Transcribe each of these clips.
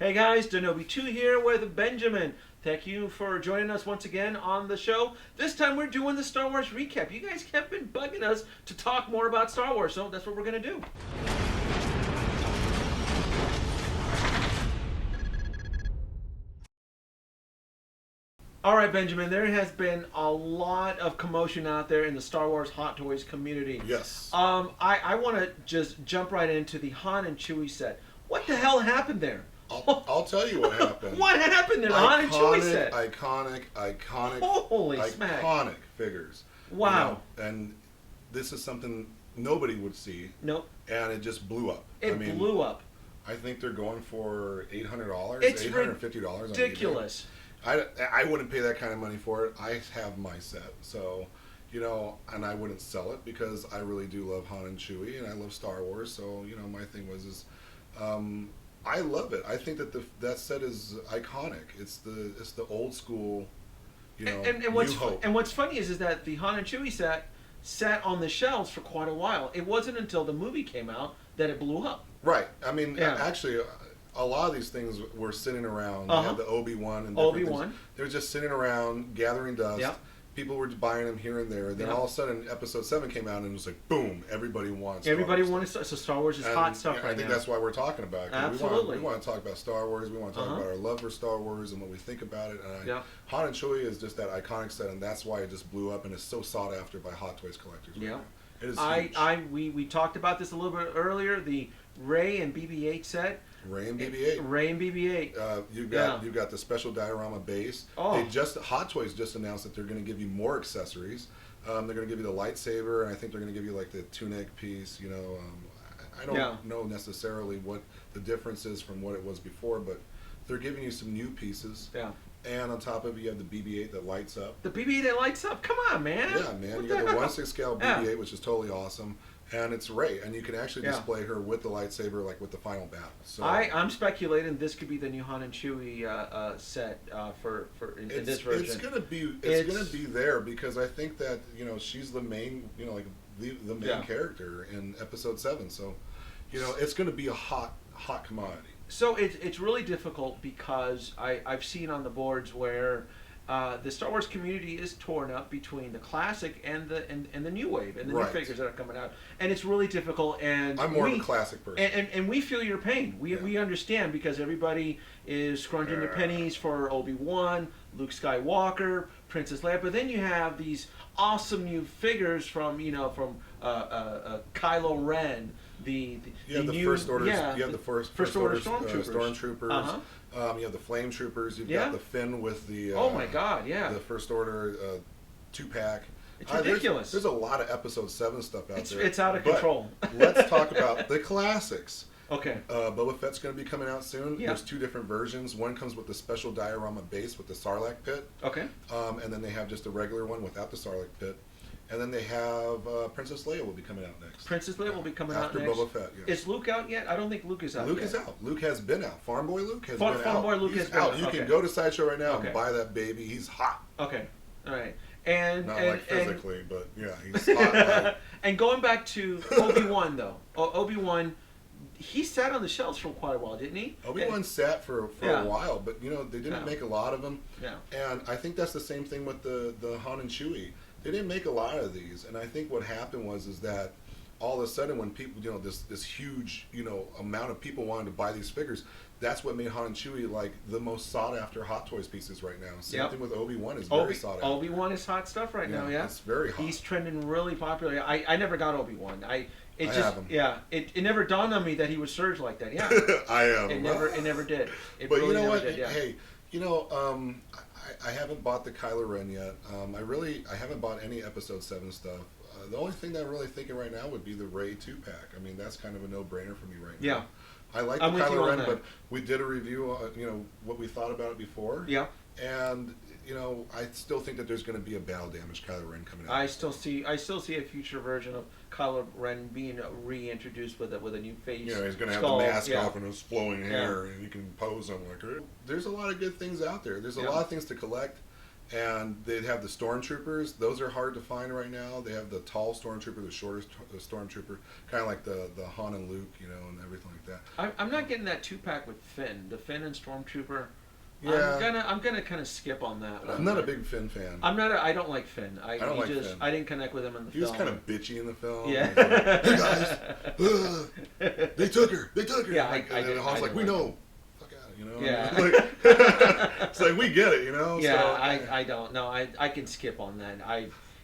Hey guys, Denobi2 here with Benjamin. Thank you for joining us once again on the show. This time we're doing the Star Wars recap. You guys have been bugging us to talk more about Star Wars, so that's what we're going to do. All right, Benjamin, there has been a lot of commotion out there in the Star Wars Hot Toys community. Yes. I want to just jump right into the Han and Chewie set. What the hell happened there? I'll tell you what happened. What happened there? The Han and Chewie set. Iconic, Holy smack. iconic figures. Wow. And this is something nobody would see. Nope. And it just blew up. It blew up. I think they're going for $800, It's $850. ridiculous. I wouldn't pay that kind of money for it. I have my set, so and I wouldn't sell it because I really do love Han and Chewie, and I love Star Wars. So my thing was I love it. I think that that set is iconic. It's the old school, and what's funny is that the Han and Chewie set sat on the shelves for quite a while. It wasn't until the movie came out that it blew up. Right. I mean, actually, a lot of these things were sitting around. They had the Obi-Wan and Obi-Wan. They were just sitting around gathering dust. Yep. People were buying them here and there. Then all of a sudden, Episode 7 came out and it was like, boom! Everybody wants. Everybody wanted. So Star Wars is hot stuff right now. I think that's why we're talking about it. Absolutely. We want to talk about Star Wars. We want to talk about our love for Star Wars and what we think about it. And Han and Chewie is just that iconic set, and that's why it just blew up and is so sought after by Hot Toys collectors. Yeah. It is huge. We talked about this a little bit earlier. The Rey and BB-8 set. Rey and BB-8. Rey and BB-8. You've got the special diorama base. Oh. Hot Toys just announced that they're going to give you more accessories. They're going to give you the lightsaber, and I think they're going to give you like the tunic piece. I don't know necessarily what the difference is from what it was before, but they're giving you some new pieces. Yeah. And on top of it, you have the BB-8 that lights up. The BB-8 that lights up? Come on, man. Yeah, man. You got the 1/6 scale BB-8, which is totally awesome. And it's Rey, and you can actually display her with the lightsaber, like with the final battle. So I'm speculating this could be the new Han and Chewie set in this version. It's gonna be there because I think that she's the main the main character in Episode 7. So it's gonna be a hot commodity. So it's really difficult because I've seen on the boards where the Star Wars community is torn up between the classic and the new wave and the new figures that are coming out, and it's really difficult. And I'm more of a classic person, and we feel your pain. We understand because everybody is scrunching their pennies for Obi-Wan, Luke Skywalker, Princess Leia, but then you have these awesome new figures from Kylo Ren. The First Order. Yeah, you have the first order stormtroopers. You have the flame troopers. You've got the Finn with the. Oh my God! Yeah. The First Order 2-pack. It's ridiculous. There's a lot of Episode 7 stuff out there. It's out of control. Let's talk about the classics. Okay. Boba Fett's going to be coming out soon. Yeah. There's 2 different versions. One comes with the special diorama base with the Sarlacc pit. Okay. And then they have just a regular one without the Sarlacc pit. And then they have Princess Leia will be coming out next. Princess Leia will be coming out next. After Boba Fett, yes. Is Luke out yet? I don't think Luke is out Luke yet. is out. Luke has been out. Farm Boy Luke has been out. Farm Boy Luke has been out. You can go to Sideshow right now and buy that baby. He's hot. Okay. All right. And Not physically, but yeah, he's hot. And going back to Obi-Wan though. Obi-Wan, he sat on the shelves for quite a while, didn't he? Obi-Wan sat for a while, but they didn't make a lot of them. Yeah. And I think that's the same thing with the Han and Chewie. They didn't make a lot of these, and I think what happened was that all of a sudden when people, this huge, amount of people wanted to buy these figures, that's what made Han and Chewie like the most sought after Hot Toys pieces right now. Same thing with Obi-Wan is very sought after. Obi-Wan is hot stuff right now. Yeah, it's very hot. He's trending really popular. I never got Obi-Wan. Have him. Yeah, it never dawned on me that he would surge like that. Yeah, I have him. It never did. But really you know what? Did, yeah. Hey, I haven't bought the Kylo Ren yet. I haven't bought any Episode 7 stuff. The only thing that I'm really thinking right now would be the Rey 2-pack. I mean, that's kind of a no-brainer for me right now. Yeah. I like the Kylo Ren, but we did a review, what we thought about it before. Yeah. And, I still think that there's going to be a battle damage Kylo Ren coming out. I still see a future version of Kylo Ren being reintroduced with a new face. He's going to have the mask off and his flowing hair, and you can pose him like. There's a lot of good things out there. There's a lot of things to collect. And they'd have the stormtroopers. Those are hard to find right now. They have the tall stormtrooper, the shortest stormtrooper, kind of like the Han and Luke, and everything like that. I'm not getting that 2-pack with Finn. The Finn and Stormtrooper. Yeah. I'm gonna kind of skip on that one. I'm not a big Finn fan. I don't like Finn. I don't like Finn. I didn't connect with him in the He film. was kind of bitchy in the film. Yeah. Like, hey guys, they took her. Yeah, and then Han's like, we know. Fuck out, Yeah. It's like we get it, Yeah, So, I don't. No, I can skip on that.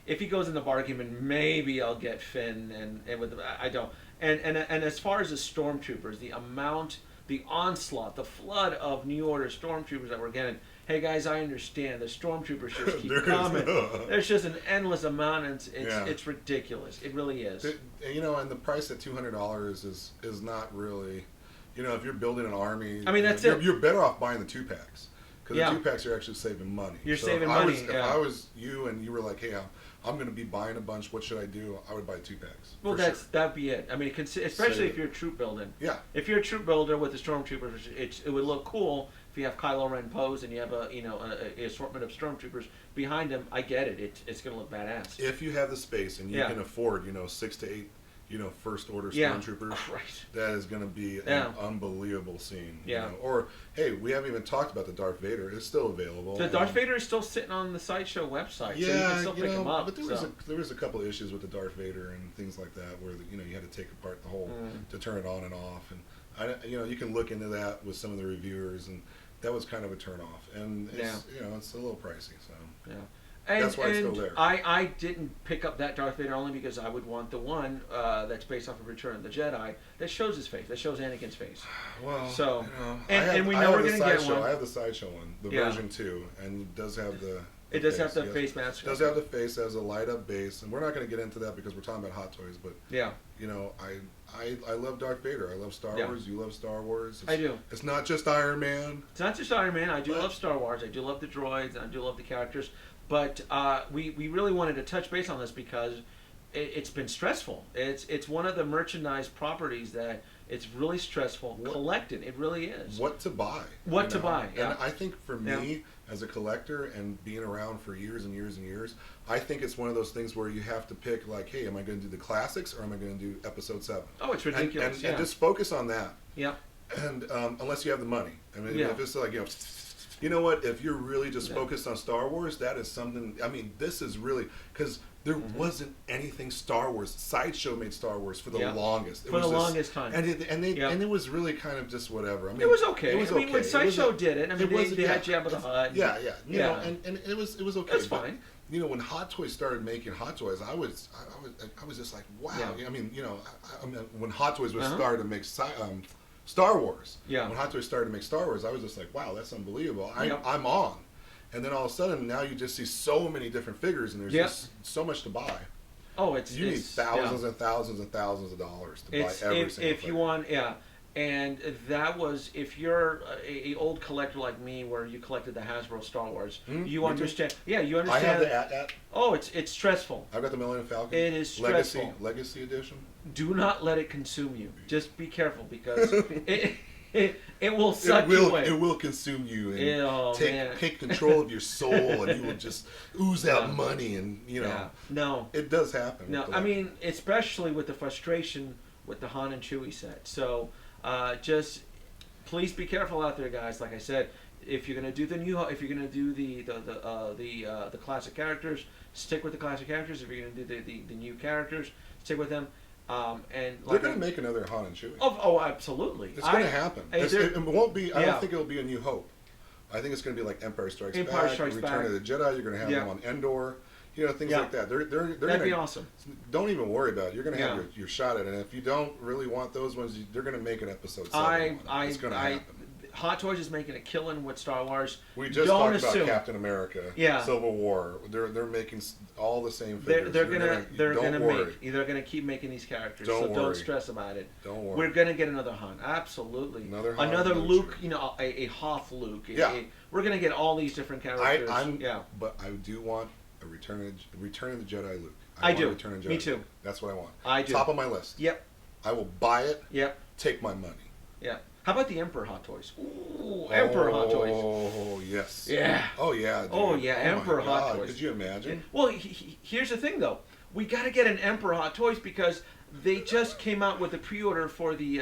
If he goes in the bargain, maybe I'll get Finn and with I don't. And as far as the stormtroopers, the amount, the onslaught, the flood of New Order stormtroopers that we're getting. Hey guys, I understand the stormtroopers just keep coming. There's just an endless amount, and it's ridiculous. It really is. And the price at $200 is not really, if you're building an army. I mean, that's you're better off buying the 2-packs. Because the 2-packs are actually saving money. You're saving money. If I was you and you were like, hey, I'm going to be buying a bunch, what should I do? I would buy 2-packs. Well, that'd be it. I mean, especially if you're troop building. Yeah. If you're a troop builder with the stormtroopers, it would look cool if you have Kylo Ren pose and you have a assortment of stormtroopers behind him. I get it. It's going to look badass. If you have the space and you can afford, 6 to 8. First order stormtroopers. Right. That is going to be an unbelievable scene. Yeah. Or hey, we haven't even talked about the Darth Vader. It's still available. The Darth Vader is still sitting on the Sideshow website. Yeah, so you can still pick him up. But there was a couple of issues with the Darth Vader and things like that where you had to take apart the whole to turn it on and off, and you can look into that with some of the reviewers, and that was kind of a turn off, and it's a little pricey. So yeah. That's why it's still there. I didn't pick up that Darth Vader only because I would want the one that's based off of Return of the Jedi that shows his face, that shows Anakin's face. Well, so and we know we're going to get one. I have the Sideshow one, the version 2, and it does have the. It does have the face mask. It does have the face as a light up base, and we're not going to get into that because we're talking about Hot Toys. But I love Darth Vader. I love Star Wars. You love Star Wars. I do. It's not just Iron Man. It's not just Iron Man. I do love Star Wars. I do love the droids. And I do love the characters. But we really wanted to touch base on this because it's been stressful. It's one of the merchandise properties that it's really stressful collecting. It really is. What to buy? What to buy? Yeah. And I think for me as a collector and being around for years and years and years, I think it's one of those things where you have to pick like, hey, am I going to do the classics or am I going to do Episode 7? Oh, it's ridiculous. And just focus on that. Yeah. And unless you have the money, I mean, if it's like you know what? If you're really just focused on Star Wars, that is something. I mean, this is really because there wasn't anything Star Wars. Sideshow made Star Wars for the longest. For the longest time. And it was really kind of just whatever. I mean, it was okay. It was okay. I mean, when Sideshow did it, I mean, they had Jabba the Hutt. Yeah. You know, and it was okay. That's fine. When Hot Toys started making Hot Toys, I was just like, wow. Yeah. I mean, when Hot Toys was started to make Star Wars. Yeah. When Hot Toys started to make Star Wars, I was just like, wow, that's unbelievable. I'm on. And then all of a sudden, now you just see so many different figures, and there's just so much to buy. Oh, you need thousands and thousands and thousands of dollars to buy every single thing. If you want, and that was if you're a old collector like me, where you collected the Hasbro Star Wars, you understand. Yeah, you understand. I have the AT-AT. Oh, it's stressful. I've got the Millennium Falcon. It is stressful. Legacy edition. Do not let it consume you. Just be careful because it will suck you away. It will consume you and take control of your soul, and you will just ooze out money, and No, it does happen. No, I mean especially with the frustration with the Han and Chewie set. So just please be careful out there, guys. Like I said, if you're gonna do if you're gonna do the classic characters, stick with the classic characters. If you're gonna do the new characters, stick with them. And they're going to make another Han and Chewie. Oh, absolutely. It's going to happen. It won't be. I don't think it'll be a New Hope. I think it's going to be like Empire Strikes Back, Return of the Jedi. You're going to have them on Endor. Things like that. That'd be awesome. Don't even worry about it. You're going to have your shot at it. And if you don't really want those ones, they're going to make an Episode 7. It's going to happen. Hot Toys is making a killing with Star Wars. We just talked about Captain America, Civil War. They're making all the same figures. They're gonna keep making these characters. Don't worry. Don't stress about it. Don't worry. We're gonna get another Han. Absolutely. Another Luke. A Hoth Luke. We're gonna get all these different characters. But I do want a Return of the Jedi Luke. I do. Return of Jedi Me too. Luke. That's what I want. I do. Top of my list. Yep. I will buy it. Yep. Take my money. Yeah. How about the Emperor Hot Toys? Ooh, Emperor Hot Toys. Oh yes. Yeah. Oh yeah. Dude. Oh yeah, Emperor my Hot God. Toys. Could you imagine? Well, here's the thing though. We got to get an Emperor Hot Toys because they just came out with a pre-order for the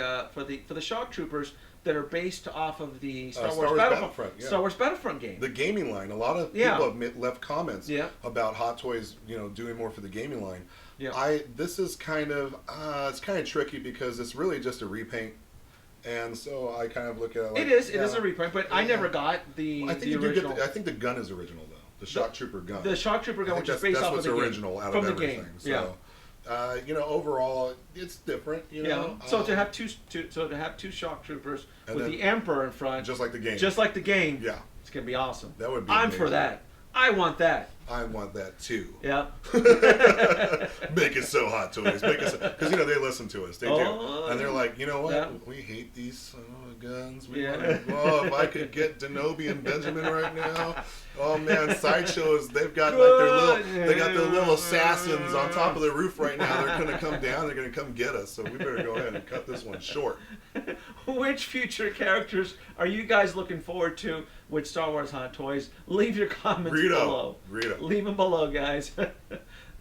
Shock Troopers that are based off of the Star Wars Battlefront. Yeah. Star Wars Battlefront game. The gaming line. A lot of people have left comments about Hot Toys, doing more for the gaming line. Yeah. This is kind of it's kind of tricky because it's really just a repaint, and so I kind of look at it like it is a reprint, but I never got the I think the you do original. get. I think the gun is original though. The Shock Trooper gun. The Shock Trooper gun, which is based off of the original game. out From of the everything. game. So, overall, it's different. So to have two Shock Troopers And with then- the Emperor in front, just like the game. just like the game, Yeah. it's gonna be awesome. That would be I'm amazing. for that. I want that. I want that too. Yeah. Make it so, Hot Toys. Make it so, because they listen to us. They do, and they're like, you know what? Yeah. We hate these guns. Yeah. If I could get Denobi and Benjamin right now. Oh man, Sideshows. They've got like their little assassins on top of the roof right now. They're gonna come down. They're gonna come get us. So we better go ahead and cut this one short. Which future characters are you guys looking forward to with Star Wars Hot Toys? Leave your comments below. Leave them below, guys.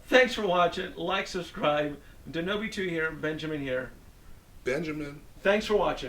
Thanks for watching. Like, subscribe. Denobi2 here. Benjamin here. Benjamin. Thanks for watching.